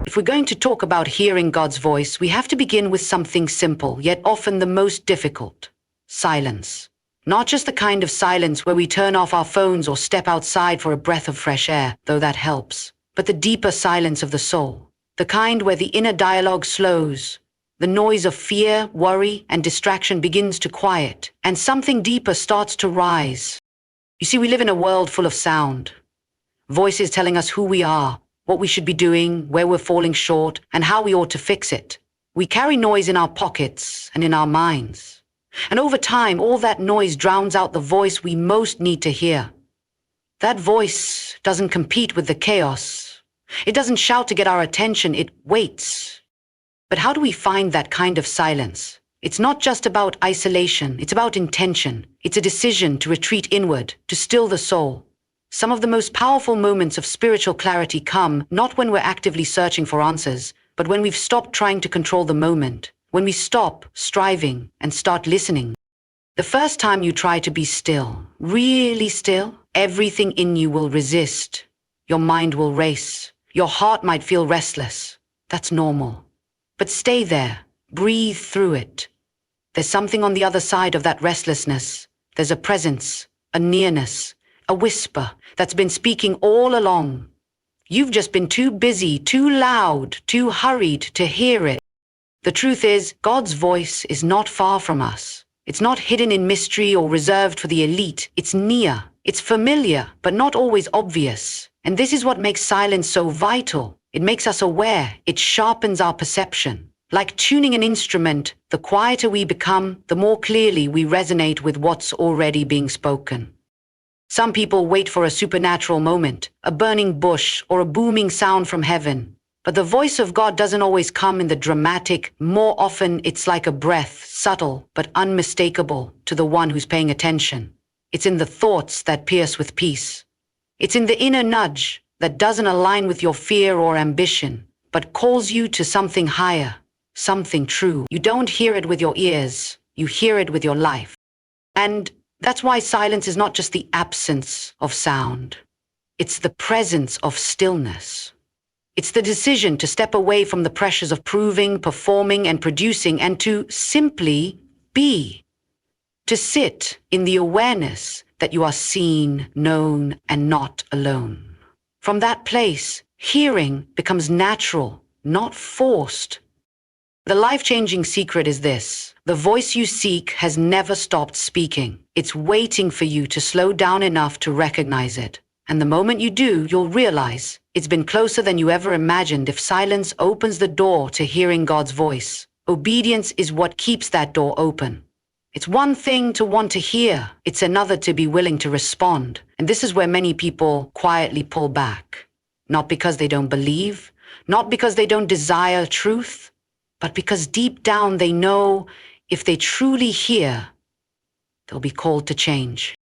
If we're going to talk about hearing God's voice, we have to begin with something simple, yet often the most difficult: silence. Not just the kind of silence where we turn off our phones or step outside for a breath of fresh air, though that helps, but the deeper silence of the soul, the kind where the inner dialogue slows, the noise of fear, worry, and distraction begins to quiet, and something deeper starts to rise. You see, we live in a world full of sound. Voices telling us who we are, what we should be doing, where we're falling short, and how we ought to fix it. We carry noise in our pockets and in our minds. And over time, all that noise drowns out the voice we most need to hear. That voice doesn't compete with the chaos. It doesn't shout to get our attention, it waits. But how do we find that kind of silence? It's not just about isolation, it's about intention. It's a decision to retreat inward, to still the soul. Some of the most powerful moments of spiritual clarity come not when we're actively searching for answers, but when we've stopped trying to control the moment, when we stop striving and start listening. The first time you try to be still, really still, everything in you will resist. Your mind will race. Your heart might feel restless. That's normal. But stay there. Breathe through it. There's something on the other side of that restlessness. There's a presence, a nearness, a whisper that's been speaking all along. You've just been too busy, too loud, too hurried to hear it. The truth is, God's voice is not far from us. It's not hidden in mystery or reserved for the elite. It's near. It's familiar, but not always obvious. And this is what makes silence so vital. It makes us aware. It sharpens our perception. Like tuning an instrument, the quieter we become, the more clearly we resonate with what's already being spoken. Some people wait for a supernatural moment, a burning bush, or a booming sound from heaven. But the voice of God doesn't always come in the dramatic. More often, it's like a breath, subtle but unmistakable to the one who's paying attention. It's in the thoughts that pierce with peace. It's in the inner nudge that doesn't align with your fear or ambition, but calls you to something higher, something true. You don't hear it with your ears, you hear it with your life. And that's why silence is not just the absence of sound. It's the presence of stillness. It's the decision to step away from the pressures of proving, performing, and producing, and to simply be. To sit in the awareness that you are seen, known, and not alone. From that place, hearing becomes natural, not forced. The life-changing secret is this: the voice you seek has never stopped speaking. It's waiting for you to slow down enough to recognize it. And the moment you do, you'll realize it's been closer than you ever imagined. If silence opens the door to hearing God's voice, obedience is what keeps that door open. It's one thing to want to hear, it's another to be willing to respond. And this is where many people quietly pull back. Not because they don't believe, not because they don't desire truth, but because deep down they know if they truly hear, they'll be called to change.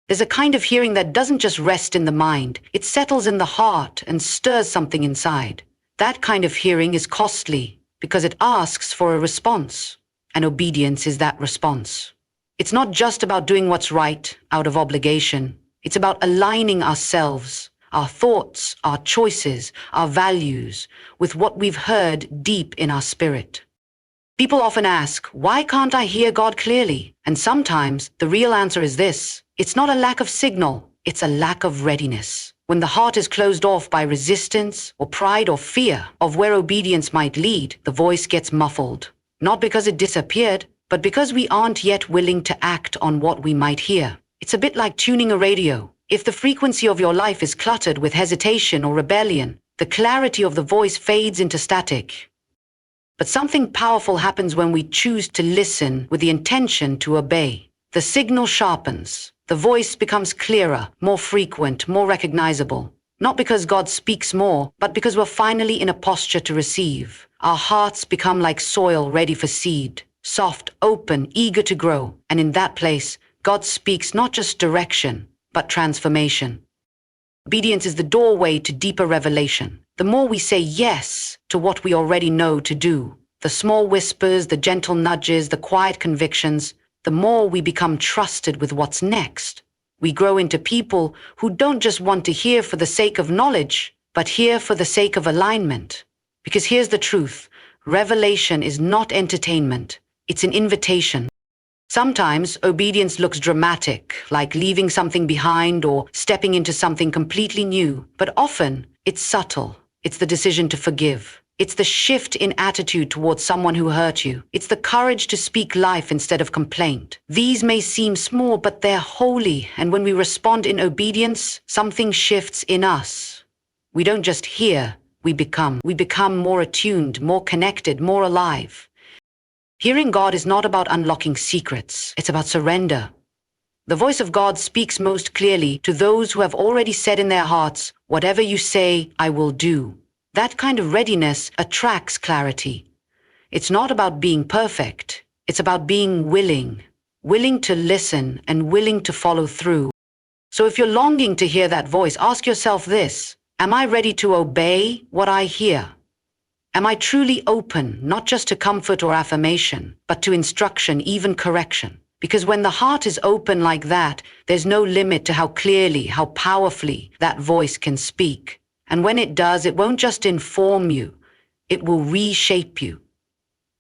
There's a kind of hearing that doesn't just rest in the mind, it settles in the heart and stirs something inside. That kind of hearing is costly because it asks for a response, and obedience is that response. It's not just about doing what's right out of obligation. It's about aligning ourselves, our thoughts, our choices, our values, with what we've heard deep in our spirit. People often ask, why can't I hear God clearly? And sometimes the real answer is this: it's not a lack of signal, it's a lack of readiness. When the heart is closed off by resistance or pride or fear of where obedience might lead, the voice gets muffled. Not because it disappeared, but because we aren't yet willing to act on what we might hear. It's a bit like tuning a radio. If the frequency of your life is cluttered with hesitation or rebellion, the clarity of the voice fades into static. But something powerful happens when we choose to listen with the intention to obey. The signal sharpens. The voice becomes clearer, more frequent, more recognizable. Not because God speaks more, but because we're finally in a posture to receive. Our hearts become like soil ready for seed, soft, open, eager to grow. And in that place, God speaks not just direction, but transformation. Obedience is the doorway to deeper revelation. The more we say yes to what we already know to do, the small whispers, the gentle nudges, the quiet convictions, the more we become trusted with what's next. We grow into people who don't just want to hear for the sake of knowledge, but hear for the sake of alignment. Because here's the truth. Revelation is not entertainment. It's an invitation. Sometimes obedience looks dramatic, like leaving something behind or stepping into something completely new. But often, it's subtle. It's the decision to forgive. It's the shift in attitude towards someone who hurt you. It's the courage to speak life instead of complaint. These may seem small, but they're holy. And when we respond in obedience, something shifts in us. We don't just hear, we become. We become more attuned, more connected, more alive. Hearing God is not about unlocking secrets. It's about surrender. The voice of God speaks most clearly to those who have already said in their hearts, "Whatever you say, I will do." That kind of readiness attracts clarity. It's not about being perfect. It's about being willing to listen and willing to follow through. So if you're longing to hear that voice, ask yourself this: am I ready to obey what I hear? Am I truly open, not just to comfort or affirmation, but to instruction, even correction? Because when the heart is open like that, there's no limit to how clearly, how powerfully that voice can speak. And when it does, it won't just inform you, it will reshape you.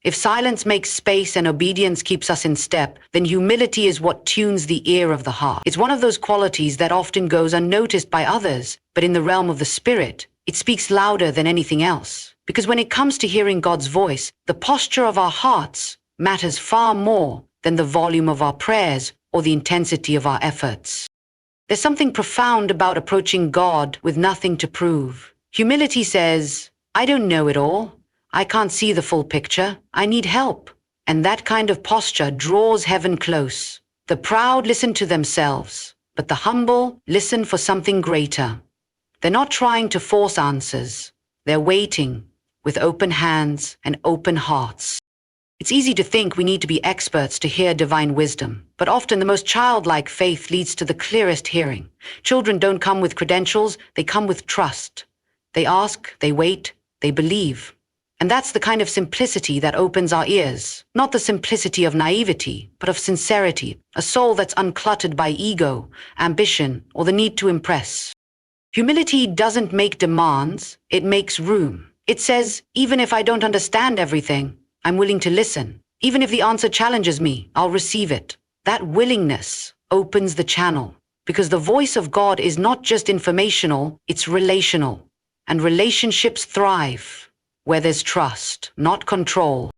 If silence makes space and obedience keeps us in step, then humility is what tunes the ear of the heart. It's one of those qualities that often goes unnoticed by others, but in the realm of the spirit, it speaks louder than anything else. Because when it comes to hearing God's voice, the posture of our hearts matters far more than the volume of our prayers or the intensity of our efforts. There's something profound about approaching God with nothing to prove. Humility says, "I don't know it all. I can't see the full picture. I need help." And that kind of posture draws heaven close. The proud listen to themselves, but the humble listen for something greater. They're not trying to force answers. They're waiting with open hands and open hearts. It's easy to think we need to be experts to hear divine wisdom, but often the most childlike faith leads to the clearest hearing. Children don't come with credentials, they come with trust. They ask, they wait, they believe. And that's the kind of simplicity that opens our ears. Not the simplicity of naivety, but of sincerity, a soul that's uncluttered by ego, ambition, or the need to impress. Humility doesn't make demands, it makes room. It says, even if I don't understand everything, I'm willing to listen. Even if the answer challenges me, I'll receive it. That willingness opens the channel, because the voice of God is not just informational, it's relational. And relationships thrive where there's trust, not control.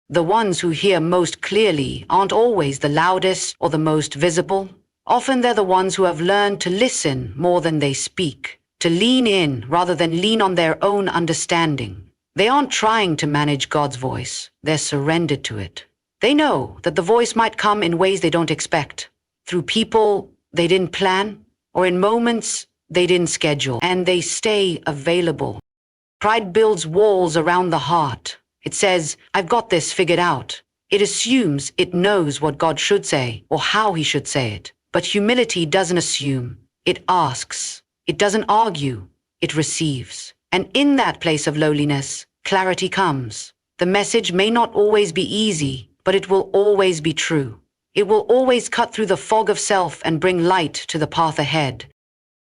The ones who hear most clearly aren't always the loudest or the most visible. Often they're the ones who have learned to listen more than they speak, to lean in rather than lean on their own understanding. They aren't trying to manage God's voice, they're surrendered to it. They know that the voice might come in ways they don't expect, through people they didn't plan, or in moments they didn't schedule, and they stay available. Pride builds walls around the heart. It says, "I've got this figured out." It assumes it knows what God should say, or how he should say it. But humility doesn't assume, it asks. It doesn't argue, it receives. And in that place of lowliness, clarity comes. The message may not always be easy, but it will always be true. It will always cut through the fog of self and bring light to the path ahead.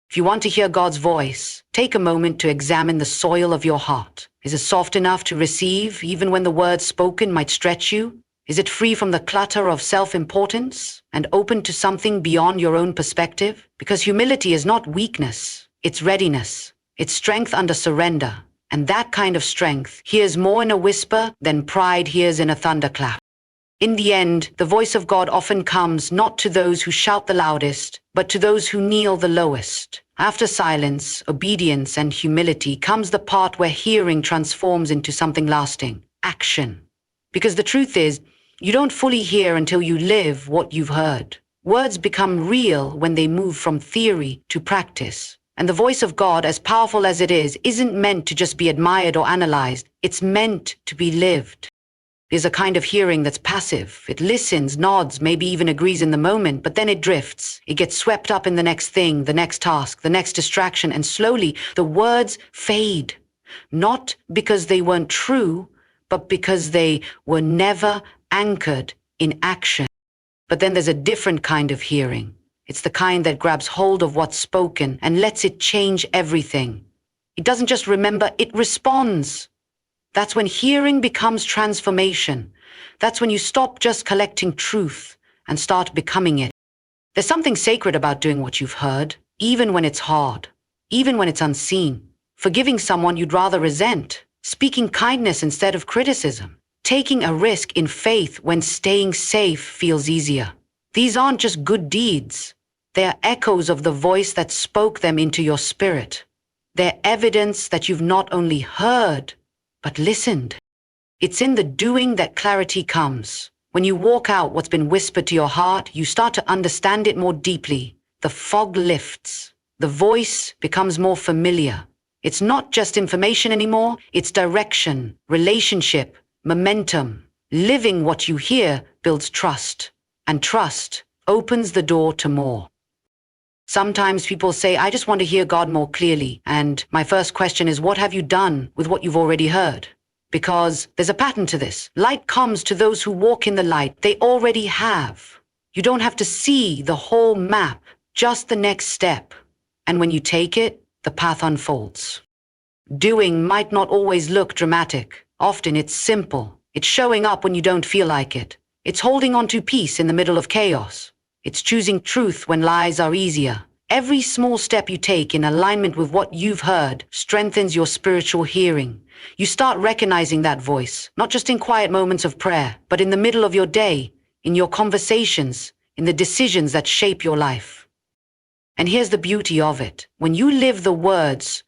If you want to hear God's voice, take a moment to examine the soil of your heart. Is it soft enough to receive, even when the words spoken might stretch you? Is it free from the clutter of self-importance and open to something beyond your own perspective? Because humility is not weakness, it's readiness. It's strength under surrender. And that kind of strength hears more in a whisper than pride hears in a thunderclap. In the end, the voice of God often comes not to those who shout the loudest, but to those who kneel the lowest. After silence, obedience, and humility comes the part where hearing transforms into something lasting, action. Because the truth is, you don't fully hear until you live what you've heard. Words become real when they move from theory to practice. And the voice of God, as powerful as it is, isn't meant to just be admired or analyzed. It's meant to be lived. There's a kind of hearing that's passive. It listens, nods, maybe even agrees in the moment, but then it drifts. It gets swept up in the next thing, the next task, the next distraction, and slowly the words fade. Not because they weren't true, but because they were never anchored in action. But then there's a different kind of hearing. It's the kind that grabs hold of what's spoken and lets it change everything. It doesn't just remember, it responds. That's when hearing becomes transformation. That's when you stop just collecting truth and start becoming it. There's something sacred about doing what you've heard, even when it's hard, even when it's unseen. Forgiving someone you'd rather resent, speaking kindness instead of criticism, taking a risk in faith when staying safe feels easier. These aren't just good deeds. They're echoes of the voice that spoke them into your spirit. They're evidence that you've not only heard, but listened. It's in the doing that clarity comes. When you walk out what's been whispered to your heart, you start to understand it more deeply. The fog lifts. The voice becomes more familiar. It's not just information anymore, it's direction, relationship, momentum. Living what you hear builds trust, and trust opens the door to more. Sometimes people say, I just want to hear God more clearly. And my first question is, what have you done with what you've already heard? Because there's a pattern to this. Light comes to those who walk in the light. They already have. You don't have to see the whole map, just the next step. And when you take it, the path unfolds. Doing might not always look dramatic. Often it's simple. It's showing up when you don't feel like it. It's holding on to peace in the middle of chaos. It's choosing truth when lies are easier. Every small step you take in alignment with what you've heard strengthens your spiritual hearing. You start recognizing that voice, not just in quiet moments of prayer, but in the middle of your day, in your conversations, in the decisions that shape your life. And here's the beauty of it. When you live the words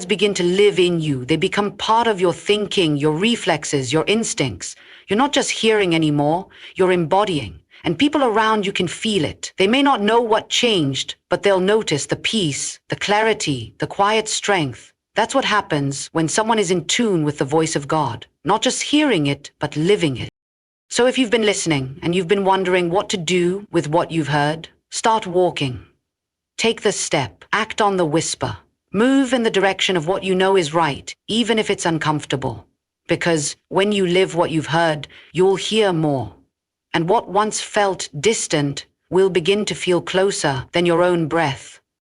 begin to live in you. They become part of your thinking, your reflexes, your instincts. You're not just hearing anymore, you're embodying. And people around you can feel it. They may not know what changed, but they'll notice the peace, the clarity, the quiet strength. That's what happens when someone is in tune with the voice of God, not just hearing it, but living it. So if you've been listening and you've been wondering what to do with what you've heard, start walking. Take the step, act on the whisper. Move in the direction of what you know is right, even if it's uncomfortable. Because when you live what you've heard, you'll hear more. And what once felt distant will begin to feel closer than your own breath.